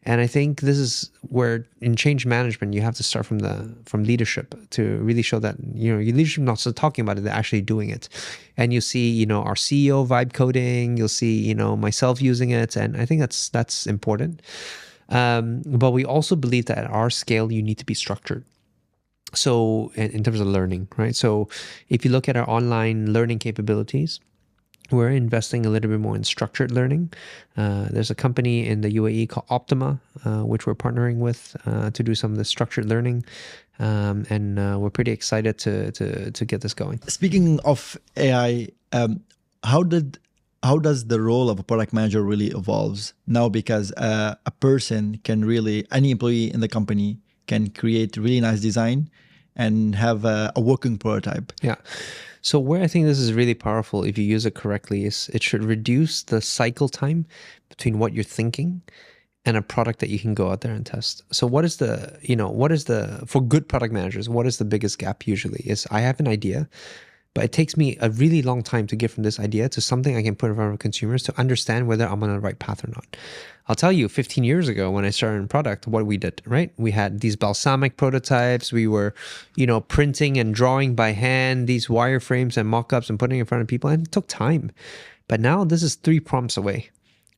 And I think this is where in change management, you have to start from leadership to really show that, your leadership not just talking about it, they're actually doing it. And you see, our CEO vibe coding, you'll see, myself using it. And I think that's important. But we also believe that at our scale, you need to be structured. So in terms of learning, right? So if you look at our online learning capabilities, we're investing a little bit more in structured learning. There's a company in the UAE called Optima, which we're partnering with to do some of the structured learning. And we're pretty excited to get this going. Speaking of AI, how does the role of a product manager really evolves now? Because a person can really, any employee in the company can create really nice design and have a working prototype. Yeah. So where I think this is really powerful, if you use it correctly, is it should reduce the cycle time between what you're thinking and a product that you can go out there and test. So for good product managers, what is the biggest gap usually is I have an idea, But it takes me a really long time to get from this idea to something I can put in front of consumers to understand whether I'm on the right path or not. I'll tell you, 15 years ago when I started in product, what we did, right? We had these balsamic prototypes. We were, printing and drawing by hand these wireframes and mock-ups and putting in front of people, and it took time. But now this is 3 prompts away,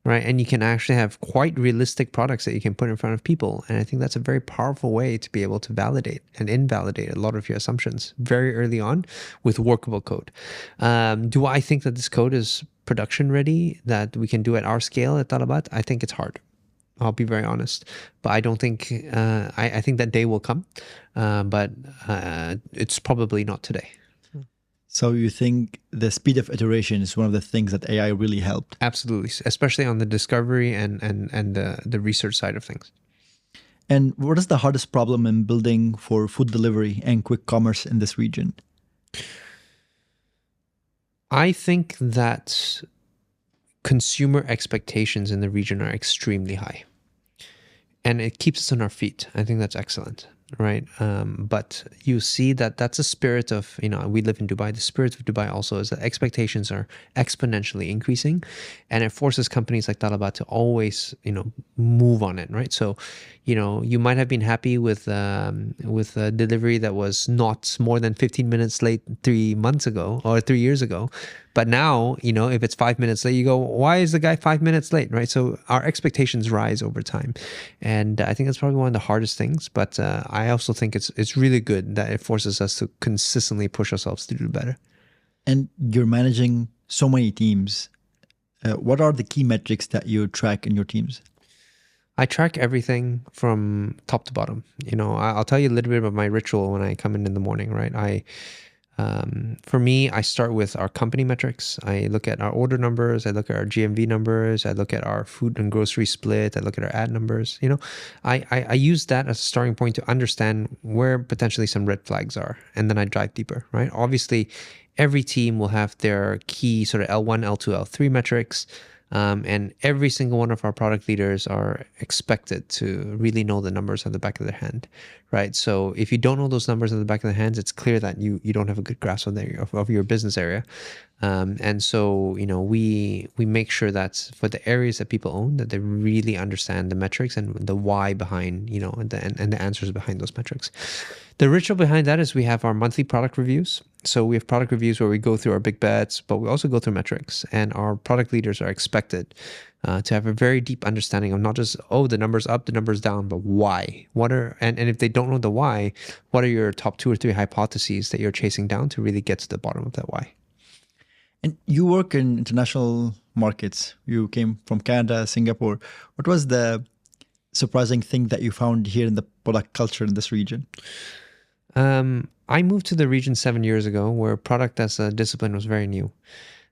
right? And you can actually have quite realistic products that you can put in front of people. And I think that's a very powerful way to be able to validate and invalidate a lot of your assumptions very early on with workable code. Do I think that this code is production ready, that we can do at our scale at Talabat? I think it's hard. I'll be very honest, but I don't think, I think that day will come, but it's probably not today. So you think the speed of iteration is one of the things that AI really helped? Absolutely, especially on the discovery and the research side of things. And what is the hardest problem in building for food delivery and quick commerce in this region? I think that consumer expectations in the region are extremely high, and it keeps us on our feet. I think that's excellent, right? But you see that that's a spirit of, we live in Dubai. The spirit of Dubai also is that expectations are exponentially increasing, and it forces companies like Talabat to always, move on it, right? So, you might have been happy with a delivery that was not more than 15 minutes late 3 months ago or 3 years ago. But now, if it's 5 minutes late, you go, why is the guy 5 minutes late, right? So our expectations rise over time. And I think that's probably one of the hardest things. But I also think it's really good that it forces us to consistently push ourselves to do better. And you're managing so many teams. What are the key metrics that you track in your teams? I track everything from top to bottom. I'll tell you a little bit about my ritual when I come in the morning, right? For me, I start with our company metrics. I look at our order numbers. I look at our GMV numbers. I look at our food and grocery split. I look at our ad numbers. I use that as a starting point to understand where potentially some red flags are. And then I dive deeper, right? Obviously, every team will have their key sort of L1, L2, L3 metrics. And every single one of our product leaders are expected to really know the numbers at the back of their hand, right? So if you don't know those numbers at the back of the hands, it's clear that you don't have a good grasp of your business area. And so, we make sure that for the areas that people own, that they really understand the metrics and the why behind, and the answers behind those metrics. The ritual behind that is we have our monthly product reviews. So we have product reviews where we go through our big bets, but we also go through metrics, and our product leaders are expected to have a very deep understanding of not just, the number's up, the number's down, but why. And if they don't know the why, what are your top 2 or 3 hypotheses that you're chasing down to really get to the bottom of that why? And you work in international markets. You came from Canada, Singapore. What was the surprising thing that you found here in the product culture in this region? I moved to the region 7 years ago, where product as a discipline was very new.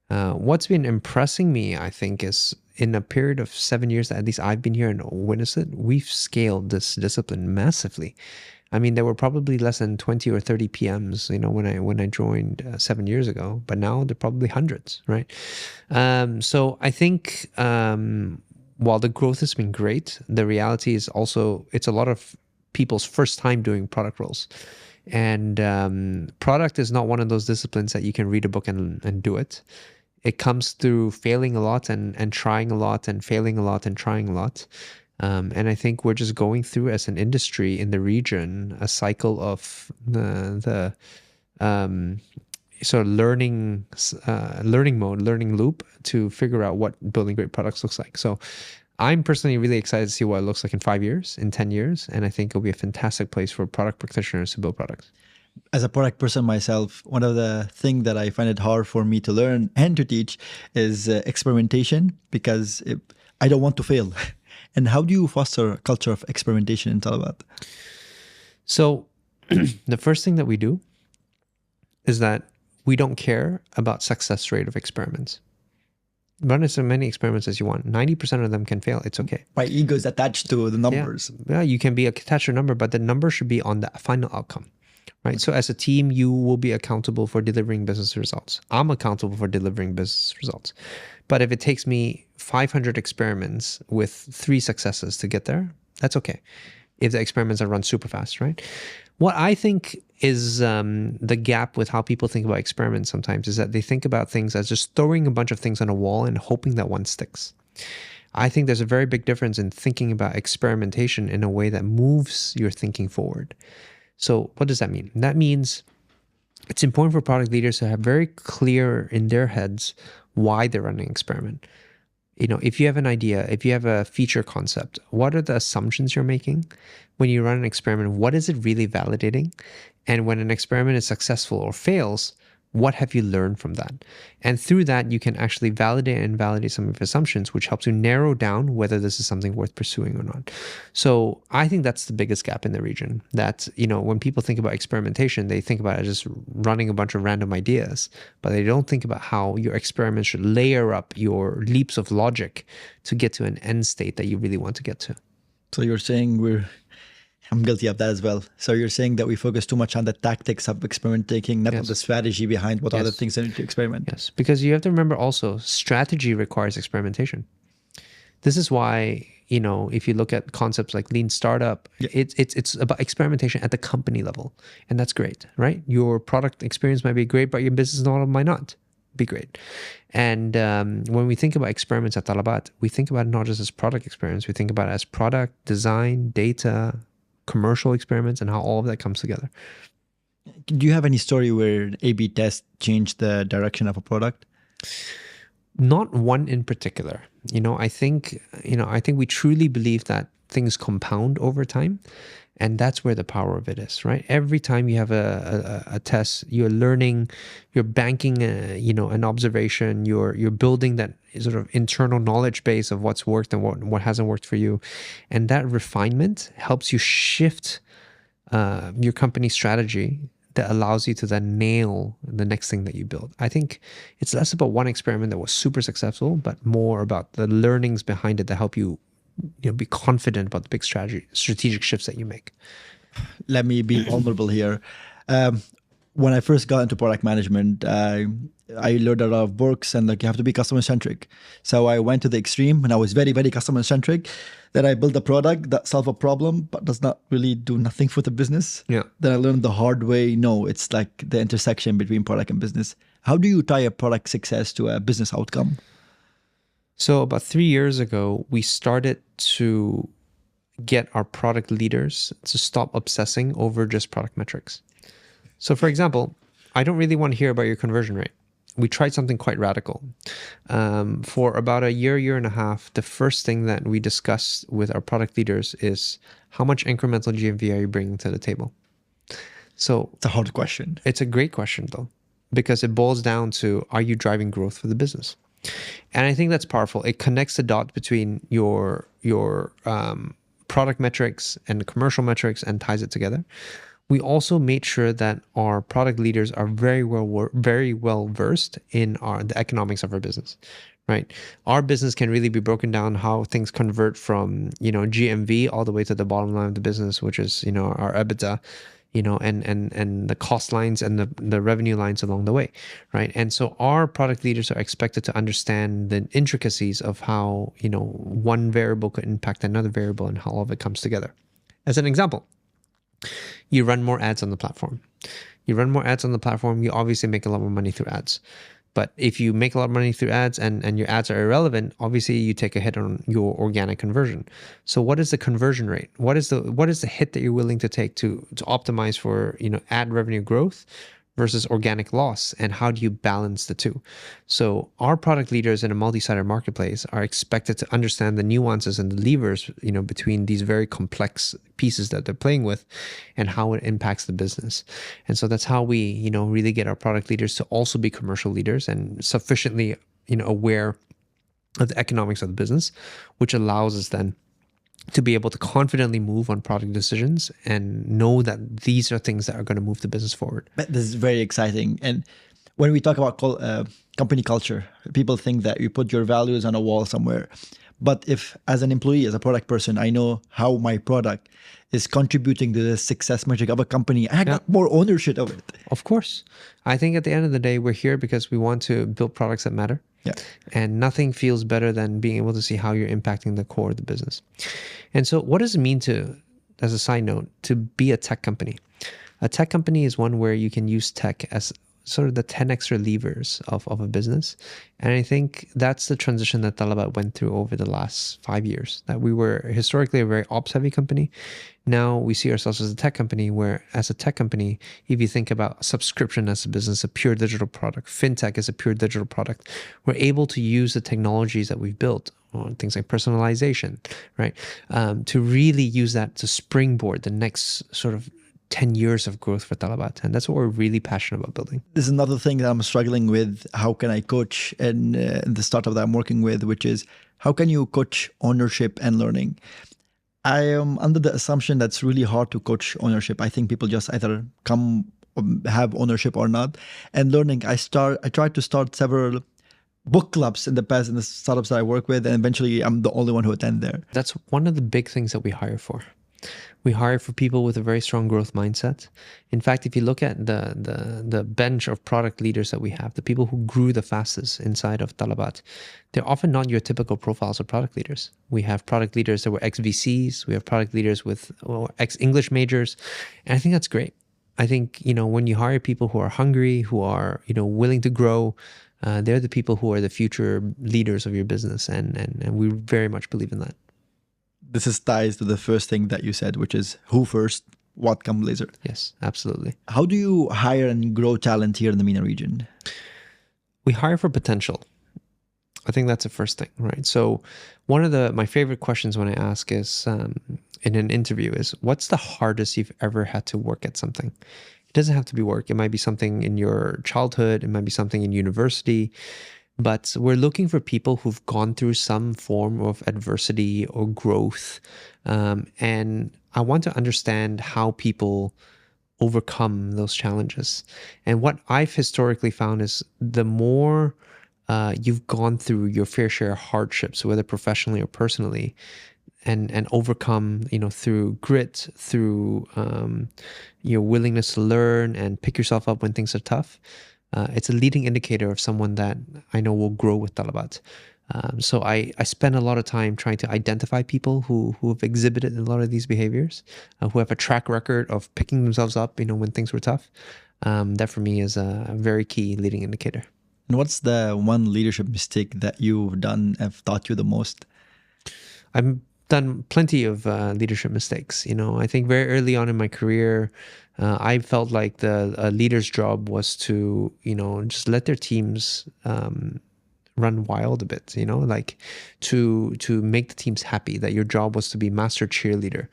What's been impressing me, I think, is in a period of 7 years that at least I've been here and witnessed it, we've scaled this discipline massively. I mean, there were probably less than 20 or 30 PMs, when I joined 7 years ago, but now they're probably hundreds, right? So I think while the growth has been great, the reality is also it's a lot of people's first time doing product roles. And product is not one of those disciplines that you can read a book and do it. It comes through failing a lot and trying a lot and failing a lot and trying a lot. And I think we're just going through, as an industry in the region, a cycle of the sort of learning mode, learning loop to figure out what building great products looks like. So I'm personally really excited to see what it looks like in 5 years, in 10 years. And I think it'll be a fantastic place for product practitioners to build products. As a product person myself, one of the things that I find it hard for me to learn and to teach is experimentation, because I don't want to fail. And how do you foster a culture of experimentation in Talabat? So the first thing that we do is that we don't care about success rate of experiments. Run as many experiments as you want. 90% of them can fail. It's okay. My ego is attached to the numbers. Yeah, you can be attached to a number, but the number should be on the final outcome, right? So as a team, you will be accountable for delivering business results. I'm accountable for delivering business results. But if it takes me 500 experiments with 3 successes to get there, that's okay. If the experiments are run super fast, right? What I think is the gap with how people think about experiments sometimes, is that they think about things as just throwing a bunch of things on a wall and hoping that one sticks. I think there's a very big difference in thinking about experimentation in a way that moves your thinking forward. So what does that mean? That means it's important for product leaders to have very clear in their heads why they're running an experiment. You know, if you have an idea, if you have a feature concept, what are the assumptions you're making? When you run an experiment, what is it really validating? And when an experiment is successful or fails, what have you learned from that? And through that, you can actually validate and invalidate some of your assumptions, which helps you narrow down whether this is something worth pursuing or not. So I think that's the biggest gap in the region. That, you know, when people think about experimentation, they think about it just running a bunch of random ideas, but they don't think about how your experiment should layer up your leaps of logic to get to an end state that you really want to get to. So you're saying I'm guilty of that as well. So you're saying that we focus too much on the tactics of experiment taking, not on the strategy behind what are the things that need to experiment. Yes, because you have to remember also, strategy requires experimentation. This is why, you know, if you look at concepts like lean startup, it's about experimentation at the company level. And that's great, right? Your product experience might be great, but your business model might not be great. And when we think about experiments at Talabat, we think about it not just as product experience, we think about it as product, design, data, commercial experiments, and how all of that comes together. Do you have any story where an A/B test changed the direction of a product? Not one in particular. I think we truly believe that things compound over time, and that's where the power of it is, right? Every time you have a test, you're learning, you're banking, an observation, you're building that sort of internal knowledge base of what's worked and what hasn't worked for you, and that refinement helps you shift your company strategy that allows you to then nail the next thing that you build. I think it's less about one experiment that was super successful, but more about the learnings behind it that help you, be confident about the big strategic shifts that you make. Let me be vulnerable here. When I first got into product management, I learned a lot of books and you have to be customer centric. So I went to the extreme and I was very, very customer centric. Then I built a product that solves a problem but does not really do nothing for the business. Yeah. Then I learned the hard way. No, it's like the intersection between product and business. How do you tie a product success to a business outcome? So about 3 years ago, we started to get our product leaders to stop obsessing over just product metrics. So for example, I don't really want to hear about your conversion rate. We tried something quite radical. For about a year and a half, the first thing that we discussed with our product leaders is how much incremental GMV are you bringing to the table? So it's a hard question. It's a great question though, because it boils down to, are you driving growth for the business? And I think that's powerful. It connects the dot between your product metrics and commercial metrics and ties it together. We also made sure that our product leaders are very well versed in the economics of our business, right? Our business can really be broken down how things convert from GMV all the way to the bottom line of the business, which is our EBITDA, and the cost lines and the revenue lines along the way, right? And so our product leaders are expected to understand the intricacies of how one variable could impact another variable and how all of it comes together. As an example, you run more ads on the platform. You obviously make a lot more money through ads. But if you make a lot of money through ads and your ads are irrelevant, obviously you take a hit on your organic conversion. So what is the conversion rate? What is the hit that you're willing to take to optimize for ad revenue growth versus organic loss, and how do you balance the two? So our product leaders in a multi-sided marketplace are expected to understand the nuances and the levers, between these very complex pieces that they're playing with and how it impacts the business. And so that's how we, really get our product leaders to also be commercial leaders and sufficiently, aware of the economics of the business, which allows us then to be able to confidently move on product decisions and know that these are things that are going to move the business forward. This is very exciting. And when we talk about company culture, people think that you put your values on a wall somewhere. But if, as an employee, as a product person, I know how my product is contributing to the success metric of a company, I got more ownership of it. Of course. I think at the end of the day, we're here because we want to build products that matter. Yeah. And nothing feels better than being able to see how you're impacting the core of the business. And so what does it mean to, as a side note, to be a tech company? A tech company is one where you can use tech as sort of the 10 extra levers of a business. And I think that's the transition that Talabat went through over the last 5 years, that we were historically a very ops heavy company. Now we see ourselves as a tech company where, as a tech company, if you think about subscription as a business, a pure digital product, fintech as a pure digital product, we're able to use the technologies that we've built on things like personalization, right? To really use that to springboard the next sort of 10 years of growth for Talabat. And that's what we're really passionate about building. This is another thing that I'm struggling with. How can I coach in the startup that I'm working with, which is how can you coach ownership and learning? I am under the assumption that's really hard to coach ownership. I think people just either come have ownership or not. And learning, I tried to start several book clubs in the past in the startups that I work with, and eventually I'm the only one who attend there. That's one of the big things that we hire for. We hire for people with a very strong growth mindset. In fact, if you look at the bench of product leaders that we have, the people who grew the fastest inside of Talabat, they're often not your typical profiles of product leaders. We have product leaders that were ex-VCs. We have product leaders with ex-English majors. And I think that's great. I think, when you hire people who are hungry, who are, willing to grow, they're the people who are the future leaders of your business. And we very much believe in that. This is ties to the first thing that you said, which is who first, what comes later. Yes, absolutely. How do you hire and grow talent here in the MENA region? We hire for potential. I think that's the first thing, right? So one of my favorite questions when I ask is in an interview is, what's the hardest you've ever had to work at something? It doesn't have to be work. It might be something in your childhood. It might be something in university. But we're looking for people who've gone through some form of adversity or growth. And I want to understand how people overcome those challenges. And what I've historically found is the more you've gone through your fair share of hardships, whether professionally or personally, and overcome, through grit, through your willingness to learn and pick yourself up when things are tough, it's a leading indicator of someone that I know will grow with Talabat. So I spend a lot of time trying to identify people who have exhibited a lot of these behaviors, who have a track record of picking themselves up, when things were tough. That for me is a very key leading indicator. And what's the one leadership mistake that you've done have taught you the most? I've done plenty of leadership mistakes. I think very early on in my career, I felt like the leader's job was to, just let their teams run wild a bit, like to make the teams happy, that your job was to be master cheerleader.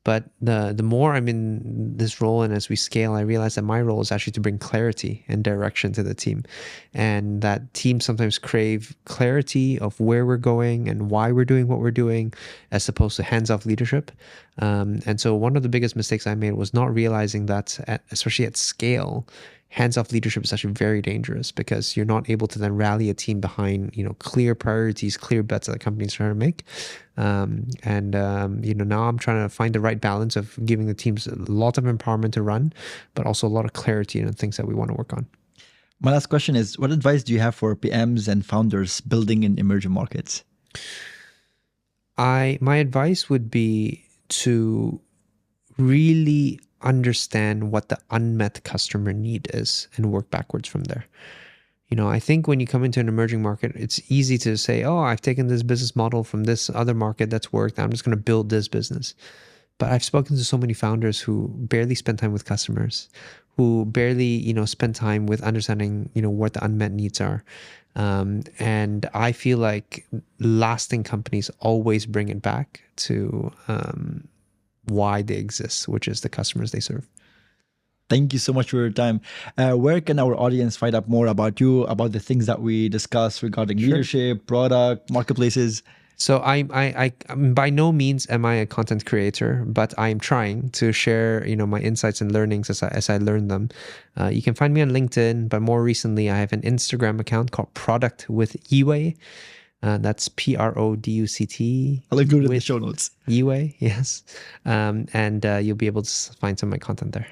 But the more I'm in this role and as we scale, I realize that my role is actually to bring clarity and direction to the team. And that teams sometimes crave clarity of where we're going and why we're doing what we're doing, as opposed to hands-off leadership. And so one of the biggest mistakes I made was not realizing that, especially at scale, hands-off leadership is actually very dangerous, because you're not able to then rally a team behind, clear priorities, clear bets that the company's trying to make. Now I'm trying to find the right balance of giving the teams a lot of empowerment to run, but also a lot of clarity in things that we want to work on. My last question is, what advice do you have for PMs and founders building in emerging markets? My advice would be to really understand what the unmet customer need is and work backwards from there. I think when you come into an emerging market, it's easy to say, oh, I've taken this business model from this other market that's worked. I'm just going to build this business. But I've spoken to so many founders who barely spend time with customers, who barely, spend time with understanding, what the unmet needs are. And I feel like lasting companies always bring it back to why they exist, which is the customers they serve. Thank you so much for your time. Where can our audience find out more about you, about the things that we discussed regarding leadership, product, marketplaces? So I by no means am I a content creator, but I am trying to share, my insights and learnings as I learn them. You can find me on LinkedIn, but more recently I have an Instagram account called Product with Yi-Wei. That's PRODUCT. I'll include it in the show notes. Yi-Wei, yes. And you'll be able to find some of my content there.